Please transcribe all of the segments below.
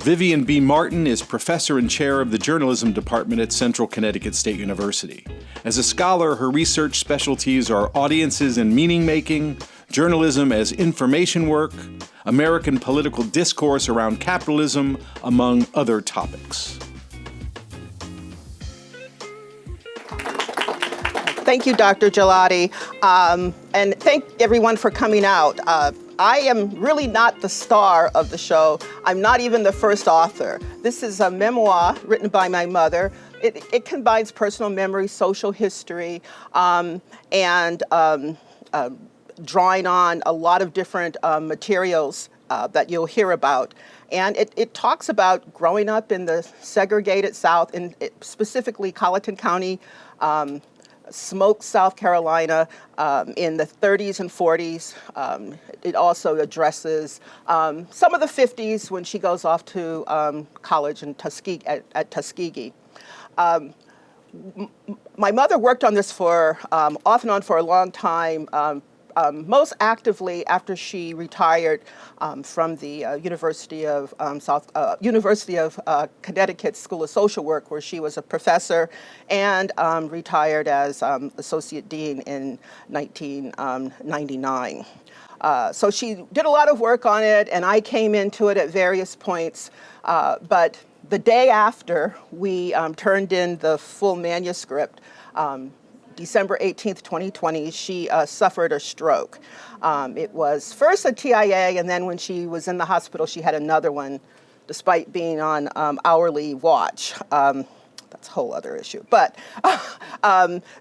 Vivian B. Martin is professor and chair of the journalism department at Central Connecticut State University. As a scholar, her research specialties are audiences and meaning making, journalism as information work, American political discourse around capitalism, among other topics. Thank you, Dr. Gelati, and thank everyone for coming out. I am really not the star of the show. I'm not even the first author. This is a memoir written by my mother. It combines personal memory, social history, and drawing on a lot of different materials that you'll hear about. And it talks about growing up in the segregated South, and specifically Colleton County, Smoke, South Carolina, in the 30s and 40s. It also addresses some of the 50s when she goes off to college in Tuskegee, at Tuskegee. My mother worked on this for off and on for a long time, most actively after she retired from the University of Connecticut School of Social Work, where she was a professor, and retired as associate dean in 1999. So she did a lot of work on it, and I came into it at various points. But the day after we turned in the full manuscript, December 18th, 2020, she suffered a stroke. It was first a TIA, and then when she was in the hospital, she had another one, despite being on hourly watch. That's a whole other issue. But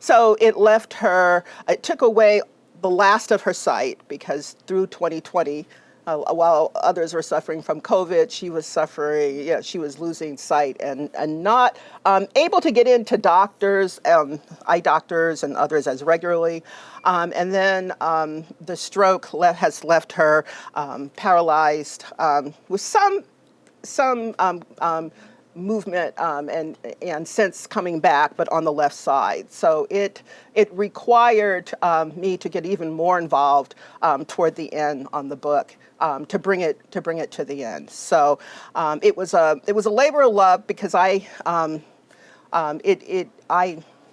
so it left her, it took away the last of her sight, because through 2020, while others were suffering from COVID, she was suffering, she was losing sight and not able to get into doctors, eye doctors and others as regularly. And then the stroke has left her paralyzed with some movement and sense coming back, but on the left side. So it required me to get even more involved toward the end on the book. To bring it to the end. So it was a labor of love, because I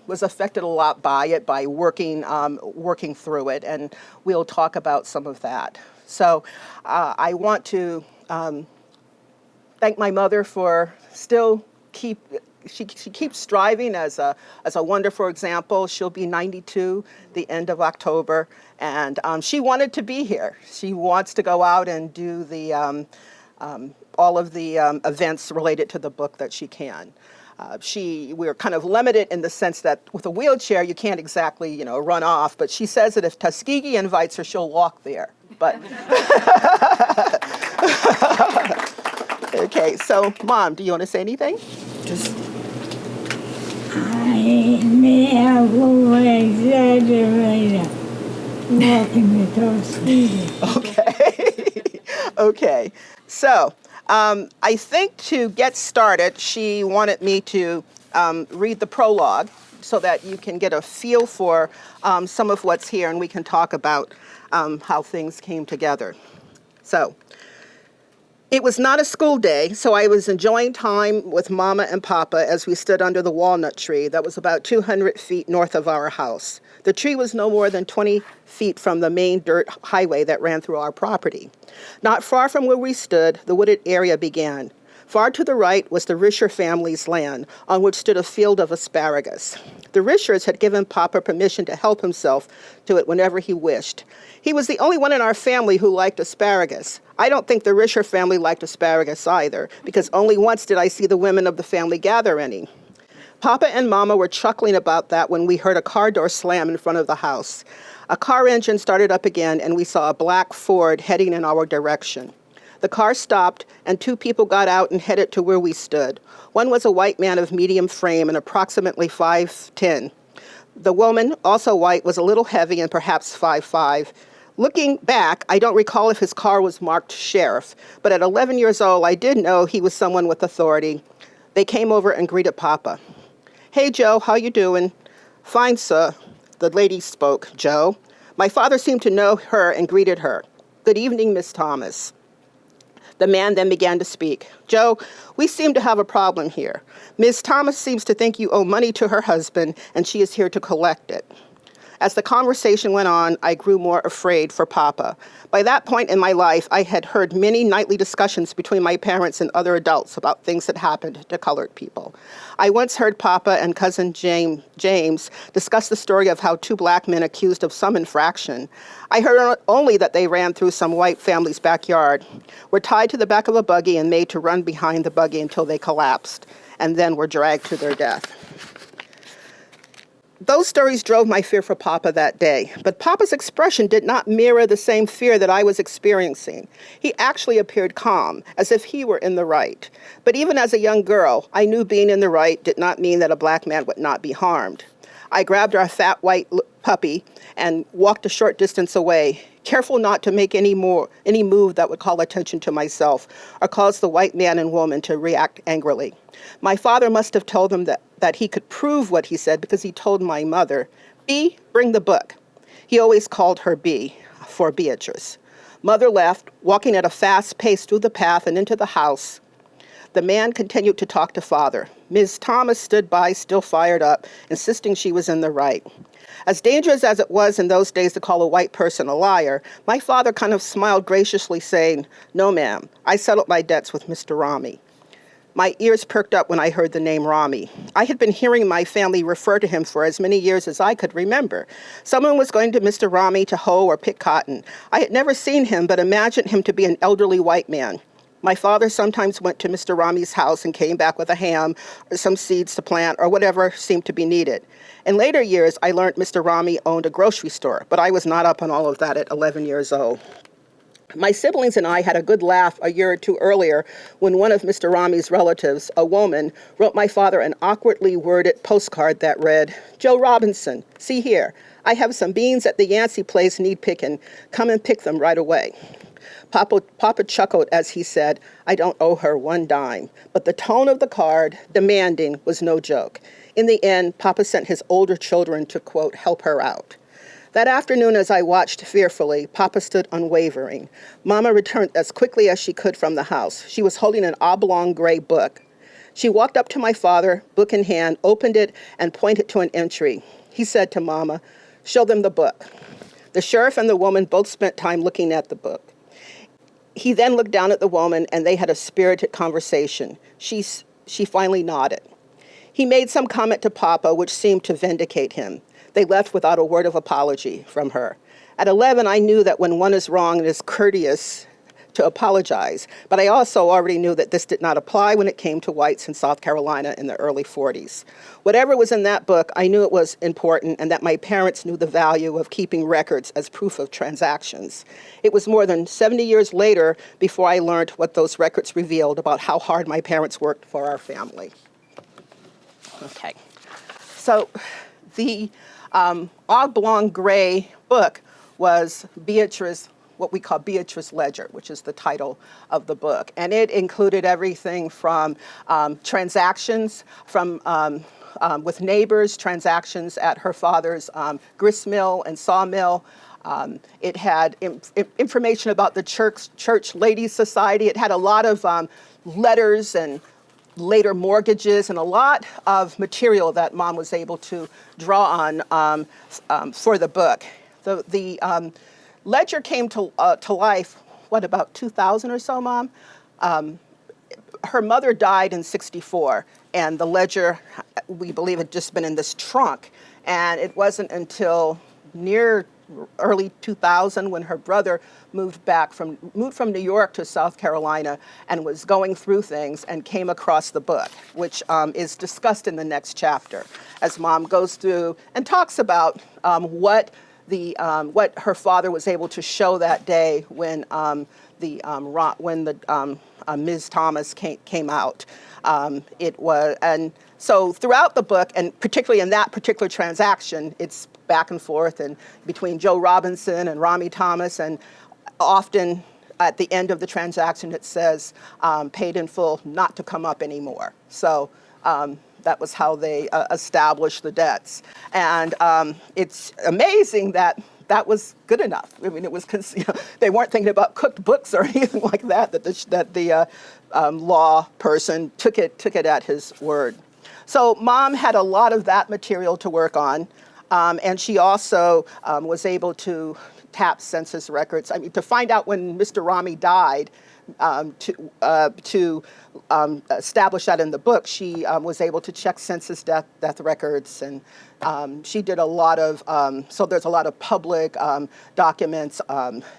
was affected a lot by it, by working through it, and we'll talk about some of that. So I want to thank my mother for still she keeps striving as a wonderful example. She'll be 92 the end of October, and she wanted to be here. She wants to go out and do the all of the events related to the book that she can. We're kind of limited in the sense that with a wheelchair you can't exactly run off, but she says that if Tuskegee invites her, she'll walk there. But okay, so Mom, do you want to say anything? I may have over-exaggerated walking the Tuskegee. Okay. So I think to get started, she wanted me to read the prologue so that you can get a feel for some of what's here, and we can talk about how things came together. So, it was not a school day, so I was enjoying time with Mama and Papa as we stood under the walnut tree that was about 200 feet north of our house. The tree was no more than 20 feet from the main dirt highway that ran through our property. Not far from where we stood, the wooded area began. Far to the right was the Risher family's land, on which stood a field of asparagus. The Rishers had given Papa permission to help himself to it whenever he wished. He was the only one in our family who liked asparagus. I don't think the Risher family liked asparagus either, because only once did I see the women of the family gather any. Papa and Mama were chuckling about that when we heard a car door slam in front of the house. A car engine started up again, and we saw a black Ford heading in our direction. The car stopped, and two people got out and headed to where we stood. One was a white man of medium frame and approximately 5'10". The woman, also white, was a little heavy and perhaps 5'5". Looking back, I don't recall if his car was marked sheriff, but at 11 years old, I did know he was someone with authority. They came over and greeted Papa. "Hey, Joe, how you doing?" "Fine, sir." The lady spoke, Joe. My father seemed to know her and greeted her. "Good evening, Miss Thomas." The man then began to speak. Joe, we seem to have a problem here. Ms. Thomas seems to think you owe money to her husband, and she is here to collect it. As the conversation went on, I grew more afraid for Papa. By that point in my life, I had heard many nightly discussions between my parents and other adults about things that happened to colored people. I once heard Papa and cousin James discuss the story of how two black men accused of some infraction. I heard only that they ran through some white family's backyard, were tied to the back of a buggy and made to run behind the buggy until they collapsed, and then were dragged to their death. Those stories drove my fear for Papa that day, but Papa's expression did not mirror the same fear that I was experiencing. He actually appeared calm, as if he were in the right. But even as a young girl, I knew being in the right did not mean that a black man would not be harmed. I grabbed our fat white puppy and walked a short distance away, careful not to make any move that would call attention to myself or cause the white man and woman to react angrily. My father must have told them that he could prove what he said because he told my mother, B, bring the book. He always called her B for Beatrice. Mother left, walking at a fast pace through the path and into the house. The man continued to talk to father. Ms. Thomas stood by, still fired up, insisting she was in the right. As dangerous as it was in those days to call a white person a liar, my father kind of smiled graciously, saying, no, ma'am, I settled my debts with Mr. Rami. My ears perked up when I heard the name Rami. I had been hearing my family refer to him for as many years as I could remember. Someone was going to Mr. Rami to hoe or pick cotton. I had never seen him, but imagined him to be an elderly white man. My father sometimes went to Mr. Rami's house and came back with a ham or some seeds to plant or whatever seemed to be needed. In later years, I learned Mr. Rami owned a grocery store, but I was not up on all of that at 11 years old. My siblings and I had a good laugh a year or two earlier when one of Mr. Rami's relatives, a woman, wrote my father an awkwardly worded postcard that read, Joe Robinson, see here, I have some beans at the Yancey place need picking. Come and pick them right away. Papa chuckled as he said, I don't owe her one dime. But the tone of the card, demanding, was no joke. In the end, Papa sent his older children to, quote, help her out. That afternoon, as I watched fearfully, Papa stood unwavering. Mama returned as quickly as she could from the house. She was holding an oblong gray book. She walked up to my father, book in hand, opened it, and pointed to an entry. He said to Mama, show them the book. The sheriff and the woman both spent time looking at the book. He then looked down at the woman, and they had a spirited conversation. She finally nodded. He made some comment to Papa, which seemed to vindicate him. They left without a word of apology from her. At 11, I knew that when one is wrong, it is courteous to apologize. But I also already knew that this did not apply when it came to whites in South Carolina in the early 40s. Whatever was in that book, I knew it was important and that my parents knew the value of keeping records as proof of transactions. It was more than 70 years later before I learned what those records revealed about how hard my parents worked for our family. Okay, so the oblong gray book was Beatrice, what we call Beatrice Ledger, which is the title of the book. And it included everything from transactions from with neighbors, transactions at her father's grist mill and sawmill. It had information about the Church Ladies Society. It had a lot of letters and later mortgages and a lot of material that Mom was able to draw on for the book. The ledger came to life, about 2000 or so, Mom? Her mother died in '64, and the ledger, we believe, had just been in this trunk. And it wasn't until near early 2000 when her brother moved from New York to South Carolina and was going through things and came across the book, which is discussed in the next chapter as Mom goes through and talks about what her father was able to show that day when Ms. Thomas came out. And so throughout the book, and particularly in that particular transaction, it's back and forth and between Joe Robinson and Rami Thomas, and often at the end of the transaction it says paid in full, not to come up anymore. So that was how they established the debts. And it's amazing that that was good enough. I mean, it was they weren't thinking about cooked books or anything like that. That the law person took it at his word. So Mom had a lot of that material to work on, and she also was able to tap census records. I mean, to find out when Mr. Rami died. To establish that in the book, she was able to check census death records, and she did a lot of, so there's a lot of public documents,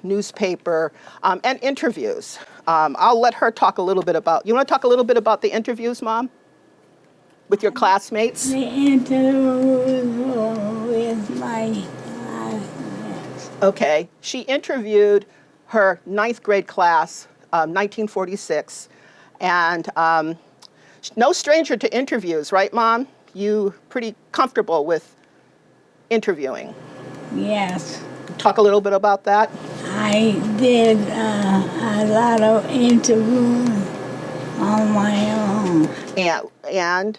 newspaper, and interviews. I'll let her talk a little bit about, you want to talk a little bit about the interviews, Mom? With your classmates? The interview with my classmates. Okay, she interviewed her 9th grade class, 1946, and no stranger to interviews, right, Mom? You pretty comfortable with interviewing? Yes. Talk a little bit about that. I did a lot of interviews on my own. And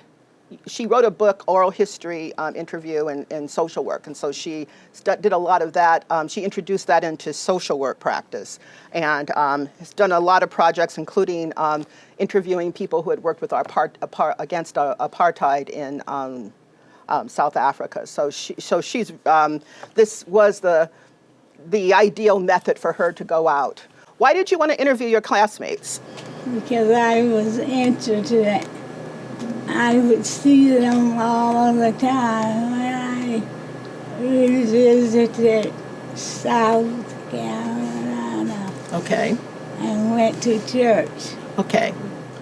she wrote a book, Oral History, Interview, and Social Work. And so she did a lot of that. She introduced that into social work practice. And has done a lot of projects, including interviewing people who had worked with against apartheid in South Africa. So she's, this was the ideal method for her to go out. Why did you want to interview your classmates? Because I was interested. I would see them all the time when I revisited South Carolina. Okay. And went to church. Okay.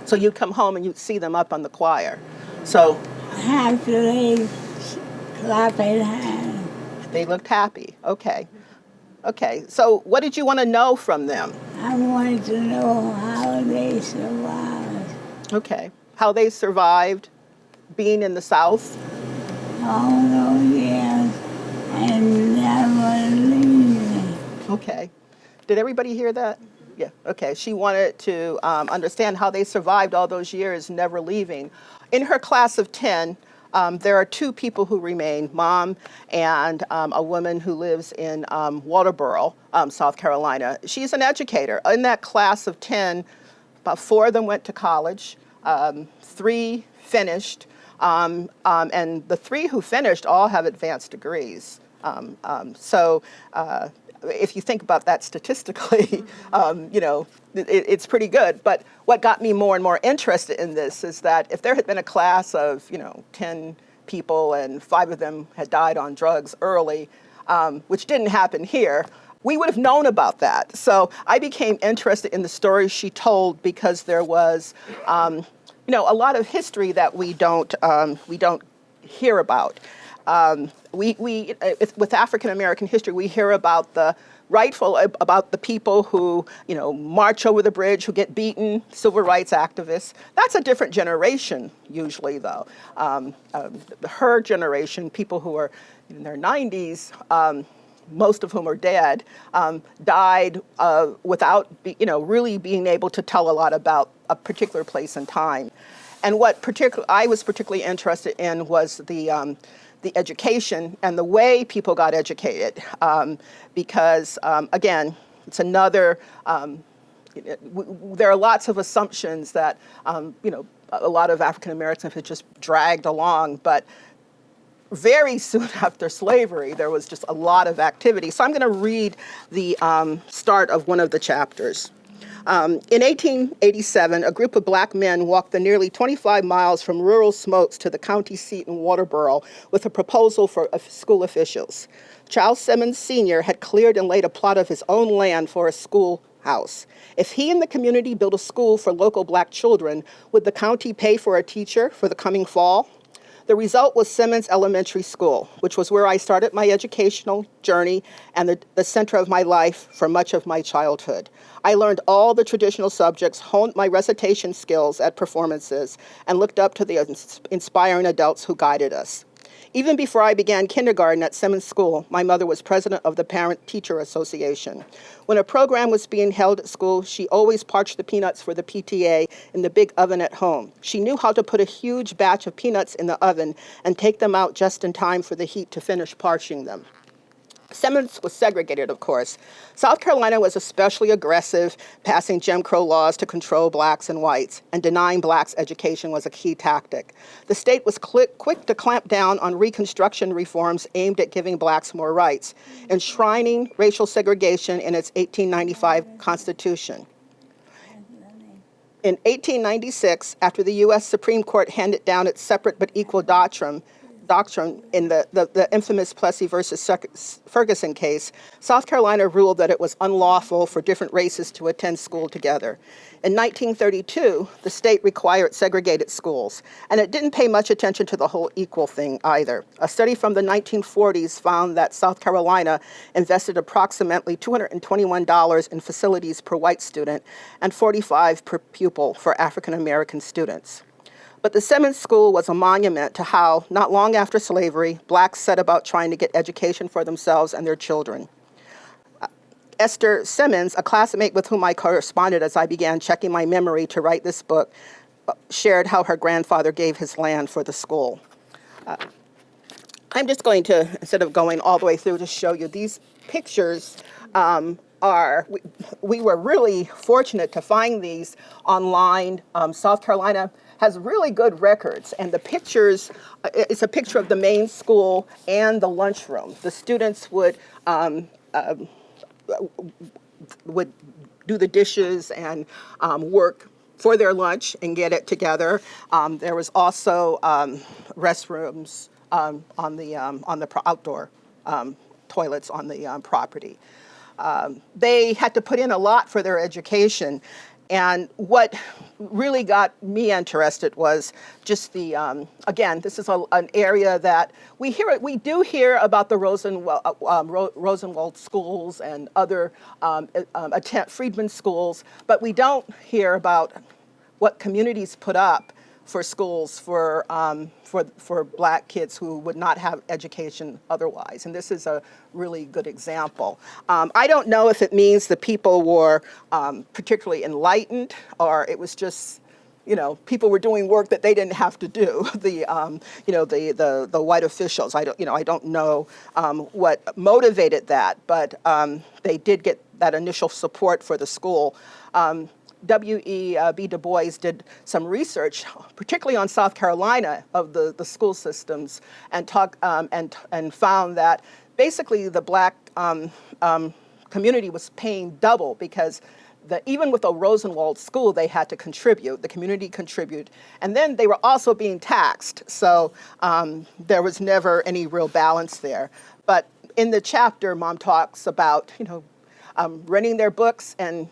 So you'd come home and you'd see them up on the choir. So Happily clapping hands. they looked happy. Okay. Okay. So what did you want to know from them? I wanted to know how they survived. Okay. How they survived being in the South? Oh, no, yes. And never leaving. Okay. Did everybody hear that? Yeah. Okay. She wanted to understand how they survived all those years, never leaving. In her class of 10, there are 2 people who remain, Mom and a woman who lives in Walterboro, South Carolina. She's an educator. In that class of 10, about 4 of them went to college. 3 finished, and the 3 who finished all have advanced degrees. So if you think about that statistically, you know, it's pretty good. But what got me more and more interested in this is that if there had been a class of, 10 people and 5 of them had died on drugs early, which didn't happen here, we would have known about that. So I became interested in the stories she told because there was, a lot of history that we don't hear about. With African American history, we hear about about the people who, march over the bridge, who get beaten, civil rights activists. That's a different generation, usually, though. Her generation, people who are in their 90s, most of whom are dead, died without really being able to tell a lot about a particular place and time. And what I was particularly interested in was the education and the way people got educated, because again, it's another. There are lots of assumptions that a lot of African Americans have just dragged along, but very soon after slavery, there was just a lot of activity. So I'm going to read the start of one of the chapters. In 1887, a group of black men walked the nearly 25 miles from rural Smokes to the county seat in Walterboro with a proposal for school officials. Charles Simmons Sr. had cleared and laid a plot of his own land for a schoolhouse. If he and the community built a school for local black children, would the county pay for a teacher for the coming fall? The result was Simmons Elementary School, which was where I started my educational journey and the center of my life for much of my childhood. I learned all the traditional subjects, honed my recitation skills at performances, and looked up to the inspiring adults who guided us. Even before I began kindergarten at Simmons School, my mother was president of the Parent-Teacher Association. When a program was being held at school, she always parched the peanuts for the PTA in the big oven at home. She knew how to put a huge batch of peanuts in the oven and take them out just in time for the heat to finish parching them. Simmons was segregated, of course. South Carolina was especially aggressive, passing Jim Crow laws to control blacks and whites, and denying blacks education was a key tactic. The state was quick to clamp down on Reconstruction reforms aimed at giving blacks more rights, enshrining racial segregation in its 1895 Constitution. In 1896, after the U.S. Supreme Court handed down its separate but equal doctrine in the infamous Plessy versus Ferguson case, South Carolina ruled that it was unlawful for different races to attend school together. In 1932, the state required segregated schools, and it didn't pay much attention to the whole equal thing either. A study from the 1940s found that South Carolina invested approximately $221 in facilities per white student and $45 per pupil for African American students. But the Simmons School was a monument to how, not long after slavery, blacks set about trying to get education for themselves and their children. Esther Simmons, a classmate with whom I corresponded as I began checking my memory to write this book, shared how her grandfather gave his land for the school. I'm just going to, instead of going all the way through, to show you these pictures we were really fortunate to find these online. South Carolina has really good records, and the pictures, it's a picture of the main school and the lunchroom. The students would do the dishes and work for their lunch and get it together. There was also restrooms on the outdoor toilets on the property. They had to put in a lot for their education. And what really got me interested was just the, again, this is an area that we do hear about the Rosenwald schools and other freedmen schools, but we don't hear about what communities put up for schools for black kids who would not have education otherwise. And this is a really good example. I don't know if it means the people were particularly enlightened, or it was just, people were doing work that they didn't have to do. The white officials. I don't know what motivated that, but they did get that initial support for the school. W.E.B. Du Bois did some research, particularly on South Carolina, of the school systems, and found that basically the black community was paying double, because even with a Rosenwald school, they had to contribute. The community contributed, and then they were also being taxed. So there was never any real balance there. But in the chapter, Mom talks about renting their books and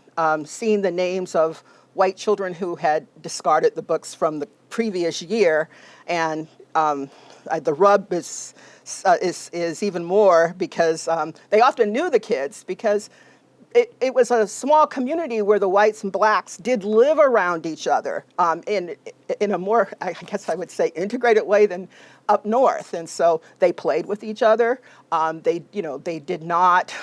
seeing the names of white children who had discarded the books from the previous year, and the rub is even more because they often knew the kids, because it was a small community where the whites and blacks did live around each other in a more, I guess I would say, integrated way than up north, and so they played with each other. They did not.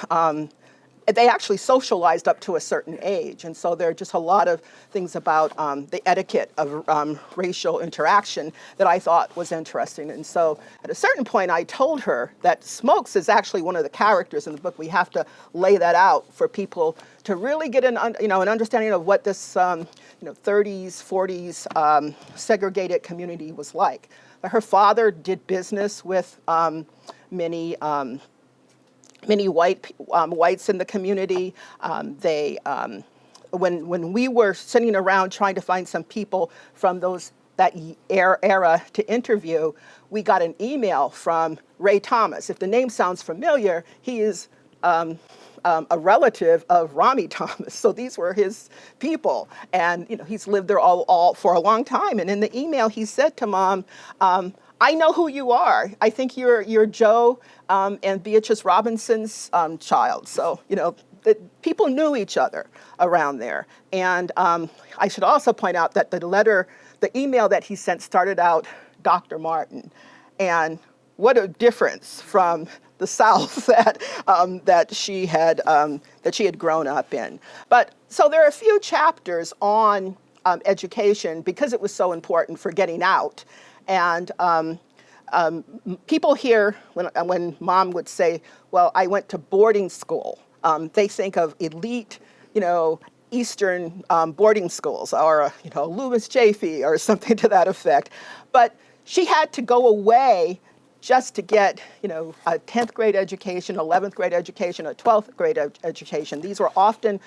They actually socialized up to a certain age. And so there are just a lot of things about the etiquette of racial interaction that I thought was interesting. And so at a certain point, I told her that Smokes is actually one of the characters in the book. We have to lay that out for people to really get an understanding of what this 30s, 40s segregated community was like. Her father did business with many whites in the community. When we were sitting around trying to find some people from that era to interview, we got an email from Ray Thomas. If the name sounds familiar, he is a relative of Rami Thomas. So these were his people, and he's lived there all for a long time. And in the email, he said to Mom, I know who you are. I think you're Joe and Beatrice Robinson's child. So, people knew each other around there. And I should also point out that the email that he sent started out Dr. Martin. And what a difference from the South that she had grown up in. But so there are a few chapters on education because it was so important for getting out. And people here, when Mom would say, well, I went to boarding school, they think of elite, Eastern boarding schools, or, Lewis Jaffe or something to that effect. But she had to go away just to get, a 10th grade education, 11th grade education, a 12th grade education. These were often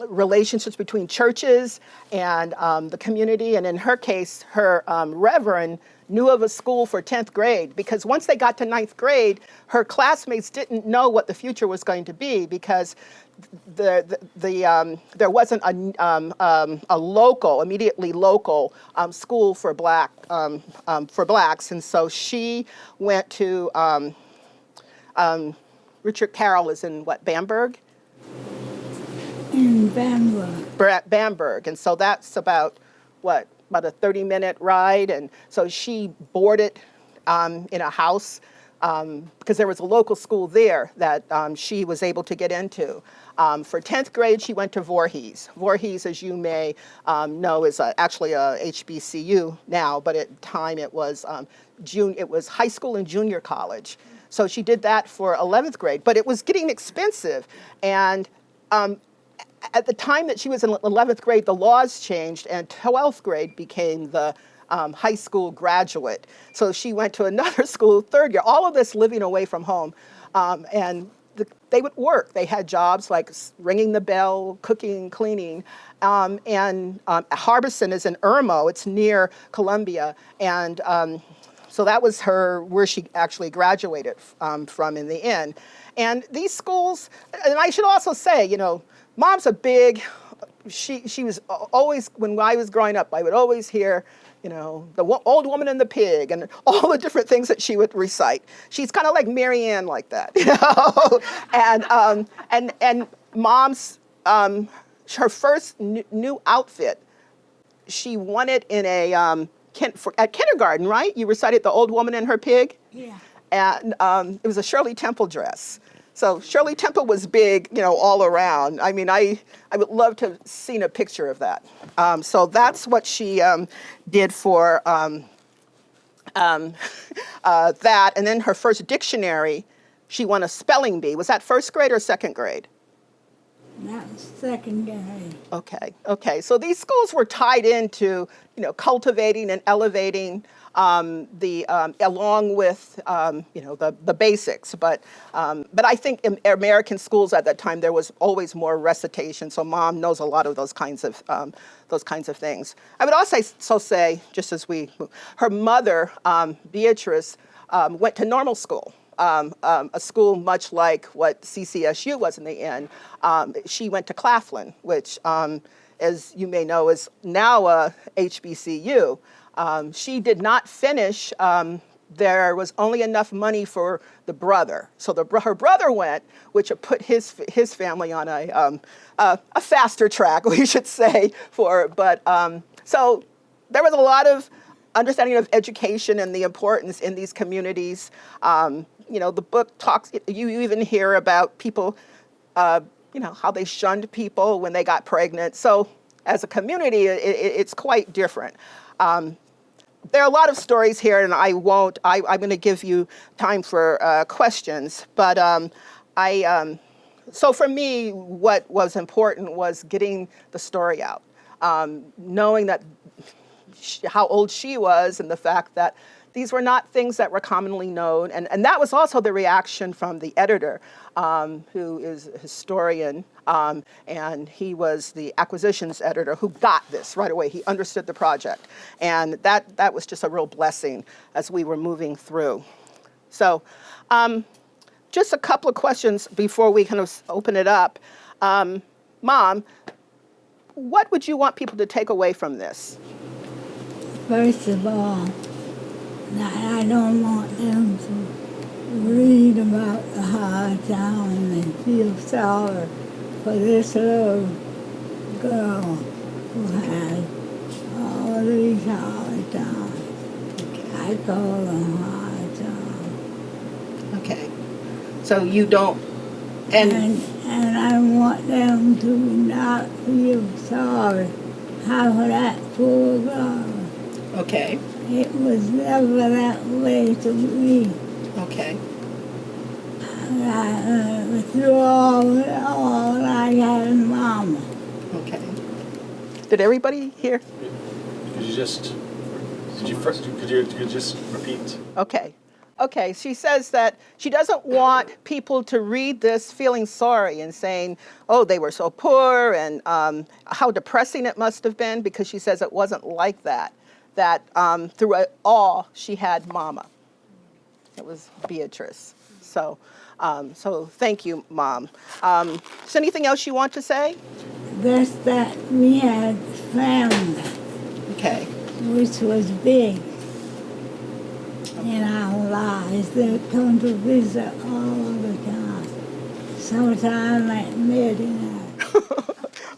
relationships between churches and the community. And in her case, her reverend knew of a school for 10th grade, because once they got to 9th grade, her classmates didn't know what the future was going to be, because there wasn't a local, immediately local school for blacks, and so she went to Richard Carroll is in Bamberg? In Bamberg. Bamberg, and so that's about a 30-minute ride, and so she boarded in a house because there was a local school there that she was able to get into. For 10th grade, she went to Voorhees. Voorhees, as you may know, is actually a HBCU now, but at the time it was high school and junior college. So she did that for 11th grade, but it was getting expensive. And at the time that she was in 11th grade, the laws changed, and 12th grade became the high school graduate. So she went to another school, 3rd year, all of this living away from home. And they would work. They had jobs like ringing the bell, cooking, cleaning. Harbison is in Irmo. It's near Columbia. And so that was where she actually graduated from in the end. And these schools, and I should also say, Mom's she was always, when I was growing up, I would always hear, the old woman and the pig and all the different things that she would recite. She's kind of like Mary Ann like that, and Mom's, her first new outfit, she won it in at kindergarten, right? You recited The Old Woman and Her Pig? Yeah. And it was a Shirley Temple dress. So Shirley Temple was big, all around. I mean, I would love to have seen a picture of that. So that's what she did for that. And then her first dictionary, she won a spelling bee. Was that 1st grade or 2nd grade? That was 2nd grade. Okay. So these schools were tied into, cultivating and elevating along with the basics, but I think in American schools at that time there was always more recitation. So Mom knows a lot of those kinds of things. I would also say, just as her mother, Beatrice, went to normal school. A school much like what CCSU was in the end. She went to Claflin, which, as you may know, is now a HBCU. She did not finish. There was only enough money for the brother. So her brother went, which put his family on a faster track, we should say. So there was a lot of understanding of education and the importance in these communities. The book talks, you even hear about people, how they shunned people when they got pregnant. So as a community, it's quite different. There are a lot of stories here, and I'm going to give you time for questions. But so for me, what was important was getting the story out, knowing that how old she was and the fact that these were not things that were commonly known. And that was also the reaction from the editor, who is a historian, and he was the acquisitions editor who got this right away. He understood the project. And that was just a real blessing as we were moving through. So just a couple of questions before we kind of open it up. Mom, what would you want people to take away from this? First of all, I don't want them to read about the hard time and feel sorry for this little girl who had all these hard times. I call them hard times. Okay. So you don't, and I want them to not feel sorry how that poor girl Okay. It was never that way to me. Okay. Through all I had Mama. Okay. Did everybody hear? Could you just repeat? Okay. Okay, she says that she doesn't want people to read this feeling sorry and saying, oh, they were so poor and how depressing it must have been, because she says it wasn't like that. That through it all, she had Mama. It was Beatrice. So thank you, Mom. Is there anything else you want to say? That's that we had family, Okay. which was big in our lives. They come to visit all the time. Sometimes at midnight.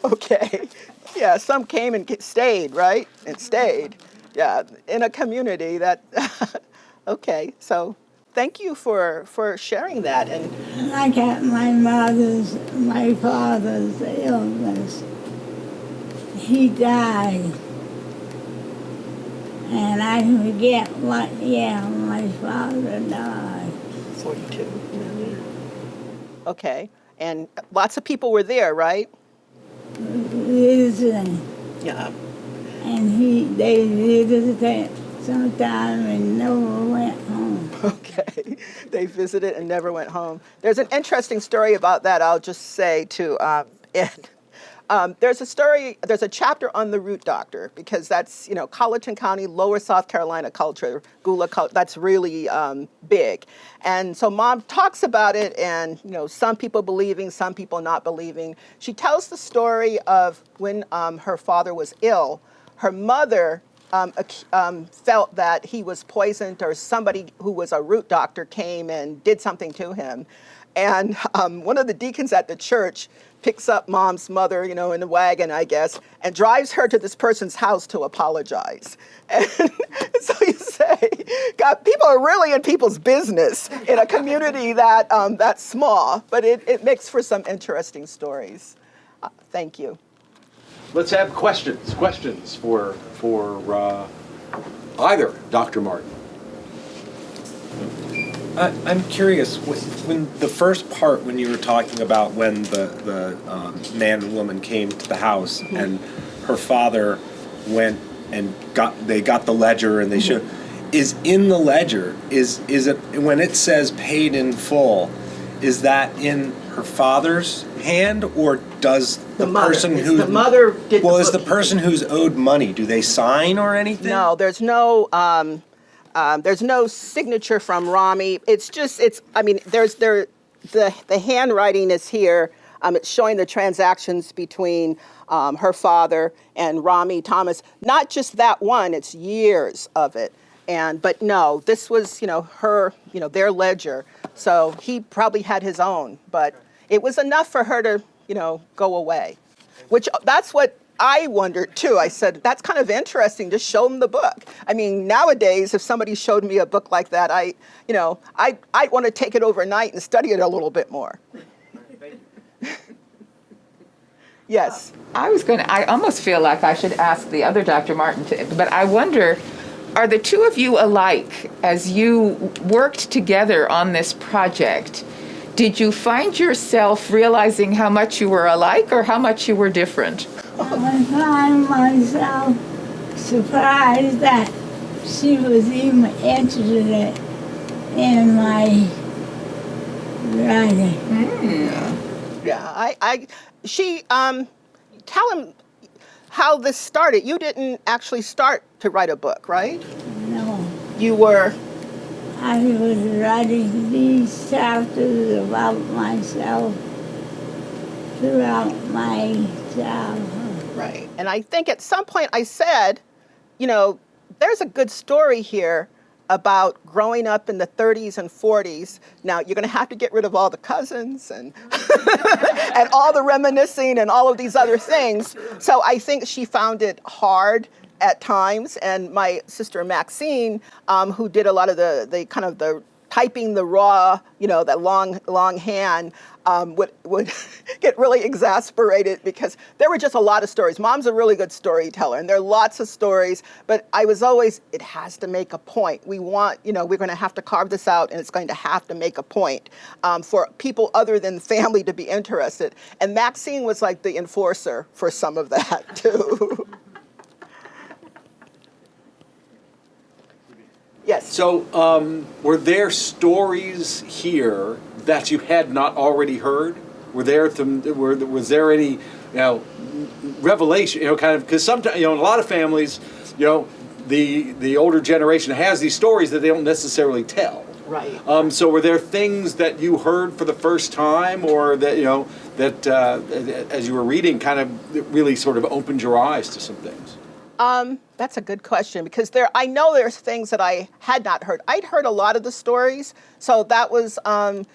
Okay. Yeah, some came and stayed, right? And stayed. Yeah, in a community that, okay. So thank you for sharing that. And I got my father's illness. He died. And I forget what year my father died. 42. Okay. And lots of people were there, right? Visiting. Yeah. And they visited sometime and never went home. Okay. They visited and never went home. There's an interesting story about that, I'll just say to Ed. There's a chapter on the root doctor, because that's, Colleton County, Lower South Carolina culture, Gula culture, that's really big. And so Mom talks about it, and, some people believing, some people not believing. She tells the story of when her father was ill. Her mother felt that he was poisoned, or somebody who was a root doctor came and did something to him. And one of the deacons at the church picks up Mom's mother, in a wagon, I guess, and drives her to this person's house to apologize. And so you say, God, people are really in people's business in a community that's small, but it makes for some interesting stories. Thank you. Let's have questions for either Dr. Martin. I'm curious, when the first part, when you were talking about when the man and woman came to the house, mm-hmm. and her father went and got the ledger, and they showed, is in the ledger, is it, when it says paid in full, is that in her father's hand, or does the person who the mother did is the person who's owed money, do they sign or anything? No, there's no signature from Rami. The handwriting is here. It's showing the transactions between her father and Rami Thomas. Not just that one, it's years of it. But no, this was, her, their ledger. So he probably had his own, but it was enough for her to, go away. Which, that's what I wondered too. I said, that's kind of interesting, just show them the book. I mean, nowadays, if somebody showed me a book like that, I'd want to take it overnight and study it a little bit more. Yes. I almost feel like I should ask the other Dr. Martin, but I wonder, are the two of you alike as you worked together on this project? Did you find yourself realizing how much you were alike or how much you were different? I find myself surprised that she was even interested in my writing. Yeah, she tell him how this started. You didn't actually start to write a book, right? No. You were? I was writing these chapters about myself throughout my childhood. Right. And I think at some point I said, there's a good story here about growing up in the 30s and 40s. Now, you're going to have to get rid of all the cousins and and all the reminiscing and all of these other things. So I think she found it hard at times. And my sister Maxine, who did a lot of the typing the raw, that long hand would get really exasperated because there were just a lot of stories. Mom's a really good storyteller, and there are lots of stories, but I was always, it has to make a point. We want, we're going to have to carve this out, and it's going to have to make a point for people other than family to be interested. And Maxine was like the enforcer for some of that, too. Yes. So, were there stories here that you had not already heard? Was there any, revelation? Kind of, because sometimes, in a lot of families, the older generation has these stories that they don't necessarily tell. Right. So, were there things that you heard for the first time, or that that as you were reading, kind of really sort of opened your eyes to some things? That's a good question, because I know there's things that I had not heard. I'd heard a lot of the stories, so that was, or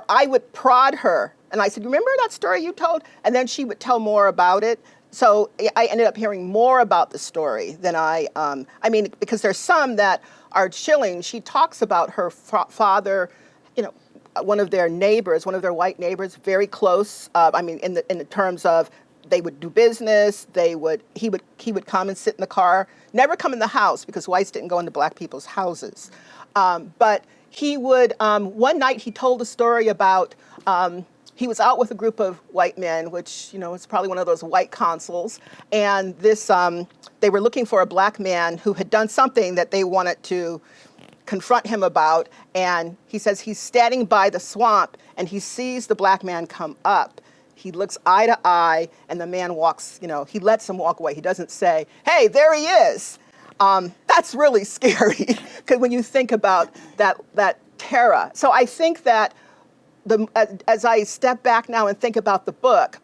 I would prod her, and I said, remember that story you told? And then she would tell more about it. So I ended up hearing more about the story than because there's some that are chilling. She talks about her father, one of their white neighbors, very close, in the terms of, they would do business. He would come and sit in the car, never come in the house because whites didn't go into black people's houses. But he would, one night he told a story about, he was out with a group of white men, which, it's probably one of those white consuls. And they were looking for a black man who had done something that they wanted to confront him about. And he says he's standing by the swamp and he sees the black man come up. He looks eye to eye, and the man walks, he lets him walk away. He doesn't say, hey, there he is. That's really scary, because when you think about that terror. So I think that as I step back now and think about the book,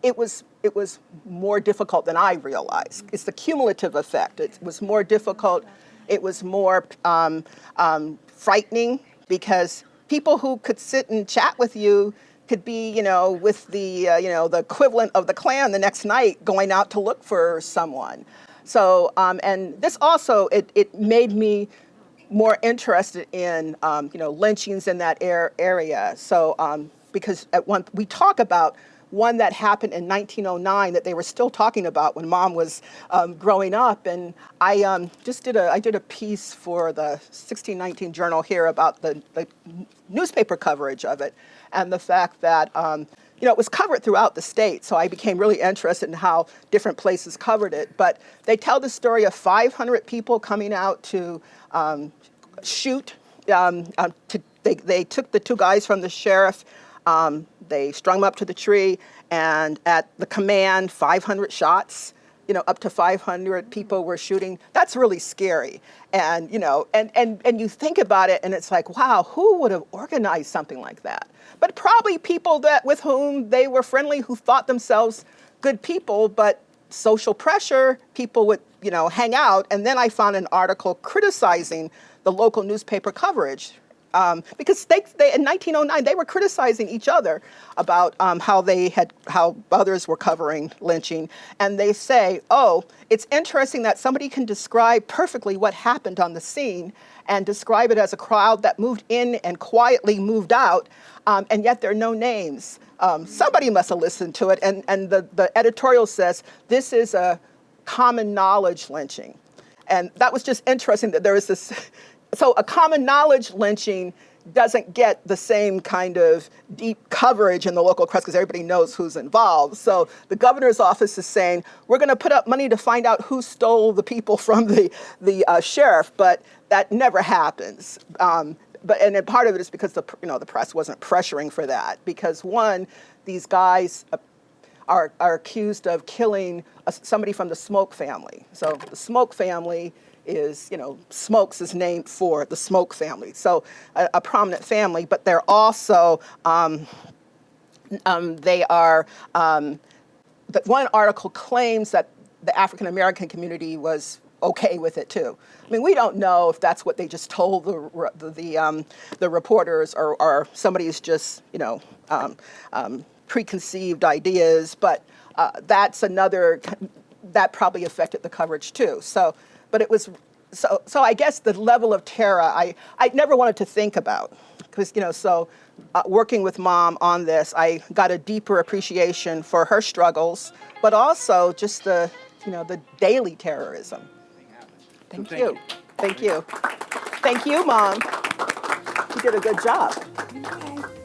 it was more difficult than I realized. It's the cumulative effect. It was more difficult. It was more frightening, because people who could sit and chat with you could be, with the equivalent of the Klan the next night going out to look for someone. So, and this also, it made me more interested in, lynchings in that area. So, because we talk about one that happened in 1909 that they were still talking about when Mom was growing up. And I did a piece for the 1619 Journal here about the newspaper coverage of it, and the fact that it was covered throughout the state. So I became really interested in how different places covered it. But they tell the story of 500 people coming out to shoot. They took the two guys from the sheriff. They strung them up to the tree, and at the command, 500 shots, up to 500 people were shooting. That's really scary. And, and you think about it, and it's like, wow, who would have organized something like that? But probably people with whom they were friendly, who thought themselves good people, but social pressure, people would, hang out. And then I found an article criticizing the local newspaper coverage. Because they in 1909 they were criticizing each other about how others were covering lynching, and they say, oh, it's interesting that somebody can describe perfectly what happened on the scene and describe it as a crowd that moved in and quietly moved out, and yet there are no names. Somebody must have listened to it, and the editorial says this is a common knowledge lynching, and that was just interesting that there is this. So a common knowledge lynching doesn't get the same kind of deep coverage in the local press because everybody knows who's involved. So the governor's office is saying, we're going to put up money to find out who stole the people from the sheriff, but that never happens. And then part of it is because the press wasn't pressuring for that, because one, these guys are accused of killing somebody from the Smoke family. So the Smoke family is, Smokes is named for the Smoke family. So a prominent family, but they're also, they are, but one article claims that the African-American community was okay with it too. I mean, we don't know if that's what they just told the reporters, or somebody's just, preconceived ideas, but that's that probably affected the coverage too. So, but it was so I guess the level of terror I never wanted to think about, because working with Mom on this, I got a deeper appreciation for her struggles, but also just the daily terrorism. Thank you. Thank you. Thank you, Mom. You did a good job. Okay.